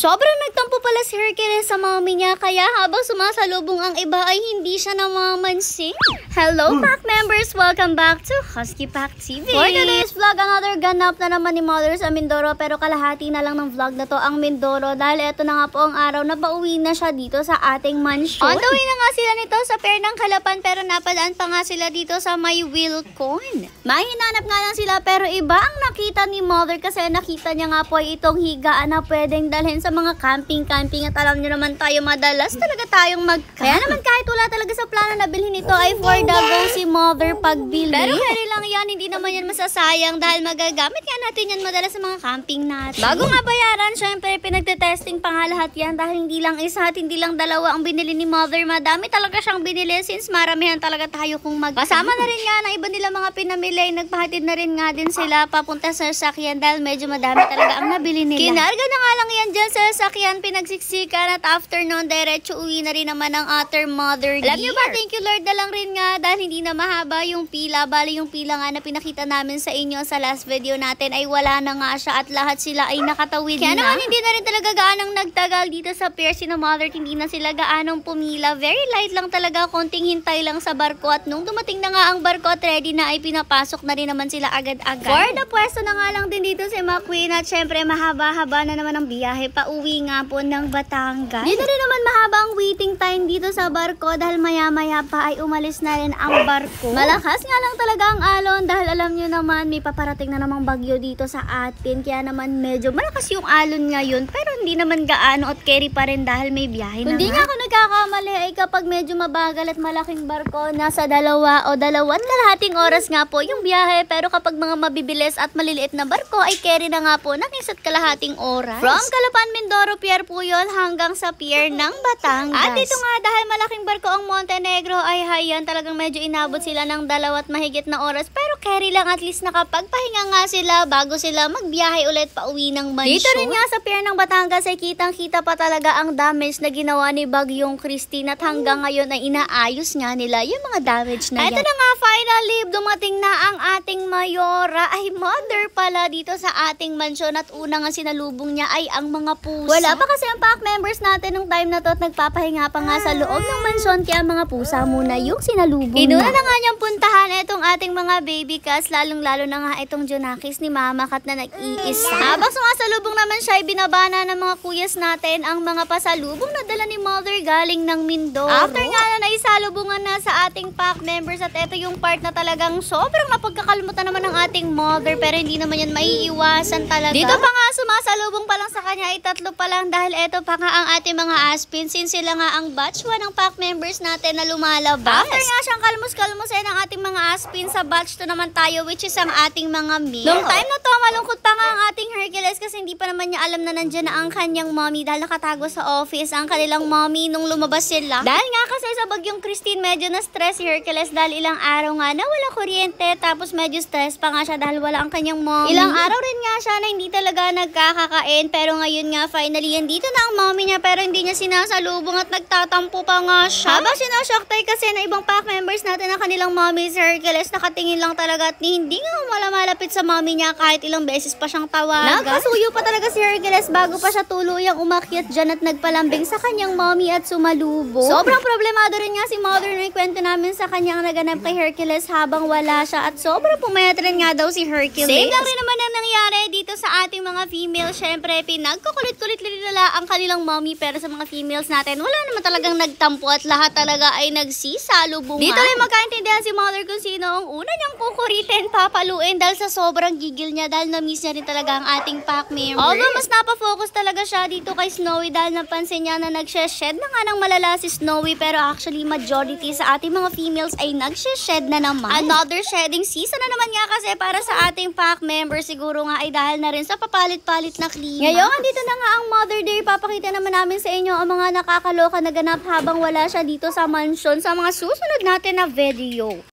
Sobrang nagtampo pala si Hercules sa mommy niya, kaya habang sumasalubong ang iba ay hindi siya namamansin. Hello pack members! Welcome back to Husky Pack TV! For today's vlog, another ganap na naman ni Mother sa Mindoro, pero kalahati na lang ng vlog na to ang Mindoro dahil eto na nga po ang araw na pauwi na siya dito sa ating mansion. On the way na nga sila nito sa Pier ng Calapan, pero napadaan pa nga sila dito sa May Wilcon. Mahinanap nga lang sila, pero iba ang nakita ni Mother kasi nakita niya nga po itong higaan na pwedeng dalhin sa mga camping-camping, at alam niyo naman tayo madalas talaga tayong Kaya naman kahit wala talaga sa plano na bilhin ito ay for the go si Mother pagbili. Pero kaya lang yan, hindi naman yan masasayang dahil magagamit nga natin yan madalas sa mga camping natin. Bago nga bayaran, syempre pinagte-testing pa nga lahat yan dahil hindi lang isa at hindi lang dalawa ang binili ni Mother. Madami talaga siyang binili since maramihan talaga tayo kung Kasama na rin nga na iba nila mga pinamili. Nagpahatid na rin nga din sila papunta sa sasakyan dahil medyo madami talaga ang nabili nila. Kinarga na nga lang yan dyan sa sasakyan, pinagsiksikan, at after noon, diretso uwi na rin naman ang other Mother gear. Alam niyo ba, thank you Lord na lang rin nga dahil hindi na mahaba yung pila. Bali yung pila nga na pinakita namin sa inyo sa last video natin ay wala na nga siya at lahat sila ay nakatawid na. Kaya naman hindi na rin talaga gaanong nagtagal dito sa pier si Mother, hindi na sila gaanong pumila. Very light lang talaga, konting hintay lang sa barko, at nung dumating na nga ang barko at ready na ay pinapasok na rin naman sila agad-agad. For the pwesto na nga lang din dito si McQueen, at syempre mahaba-haba na naman ang biyahe pauwi nga po ng Batangas. Dito rin naman mahaba ang waiting time dito sa barko dahil maya-maya pa ay umalis na rin ang barko. Malakas nga lang talaga ang alon dahil alam nyo naman may paparating na namang bagyo dito sa atin, kaya naman medyo malakas yung alon ngayon, pero hindi naman gaano at carry pa rin dahil may biyahe na. Hindi nga ako nagkakamali ay kapag medyo mabagal at malaking barko, nasa 2 o 2.5 oras nga po yung biyahe, pero kapag mga mabibilis at maliliit na barko ay carry na nga po ng 1.5 oras. From Calapan, Mindoro Pier po yun hanggang sa pier ng Batangas. At dito nga dahil malaking barko ang Montenegro ay hayan talagang medyo inabot sila ng 2 at mahigit na oras, pero carry lang, at least nakapagpahinga nga sila bago sila magbiyahe ulit pauwi ng mansyon. Dito rin nga sa pier ng Batangas ay kitang-kita pa talaga ang damage na ginawa ni Bagyong Christine, at hanggang ngayon ay inaayos nga nila yung mga damage na yan. Ito na nga, finally, dumating na ang ating Mayora, ay Mother pala dito sa ating mansyon, at una nga sinalubong niya ay ang mga pusa. Wala pa kasi ang pack members natin nung time na to at nagpapahinga pa nga sa loob ng mansyon, kaya mga pusa muna yung sinalubong niya. Inuna na nga niyang puntahan itong ating mga baby cats, lalong-lalo na nga itong Junakis ni Mama Kat na nag-iisa. Habang sumasalubong naman siya, ay binabana ng mga kuyas natin ang mga pasalubong na dala ni Mother galing ng Mindoro. After nga na naisalubungan na sa ating pack members, at ito yung part na talagang sobrang napagkakalmutan naman ng ating Mother, pero hindi naman yan maiiwasan talaga. Dito pa nga sumasalubong pa lang sa kanya ay 3 pa lang dahil ito pa nga ang ating mga aspin, since sila nga ang batch 1 ng pack members natin na lumalabas. After nga siyang kalmus-kalmusin ang ating mga aspin, sa batch 2 naman tayo, which is ang ating mga male. Noong time na to, malungkot pa nga ang ating Hercules kasi hindi pa naman niya alam na nandyan na ang kanyang mommy dahil nakatago sa office ang kanilang mommy nung lumabas sila. Dahil nga kasi sa Bagyong Christine, medyo na-stress si Hercules dahil ilang araw nga na wala kuryente, tapos medyo stress pa nga siya dahil wala ang kanyang mommy. Ilang araw rin nga siya na hindi talaga nagkakakain, pero ngayon nga finally andito na ang mommy niya, pero hindi niya sinasalubong at nagtatampo pa nga siya. Habang sinashoktay kasi na ibang pack members natin na kanilang mommy, si Hercules nakatingin lang talaga at hindi nga malapit sa mommy niya kahit ilang beses pa siyang tawagan. Nagpasuyo pa talaga si Hercules bago pa siya tuluyang umakyat dyan at nagpalambing sa kanyang mommy at sumalubong. Sobrang problemado rin nga si Mother na ikwento namin sa kanya ang naganap kay Hercules habang wala siya, at sobrang pumayat rin nga daw si Hercules. Same lang rin naman ang nangyari dito sa ating mga female. Syempre, pinagkukulit-kulit nila ang kanilang mommy, pero sa mga females natin, wala naman talagang nagtampo at lahat talaga ay nagsisalubungan. Dito rin magkaintindihan si Mother kung sino ang una niyang kukuritin, papaluin dahil sa sobrang gigil niya dahil na-miss niya rin talaga ang ating pack members. Although mas napafocus talaga siya dito kay Snowy dahil napansin niya na nagshe-shed na nga ng malala si Snowy, pero actually majority sa ating mga females ay nagshe-shed na naman. Another shedding season na naman nga kasi para sa ating pack members, siguro nga ay dahil na rin sa papalit-palit na klima. Ngayon, dito na nga ang Mother Day. Papakita naman namin sa inyo ang mga nakakaloka na ganap habang wala siya dito sa mansion sa mga susunod natin na video.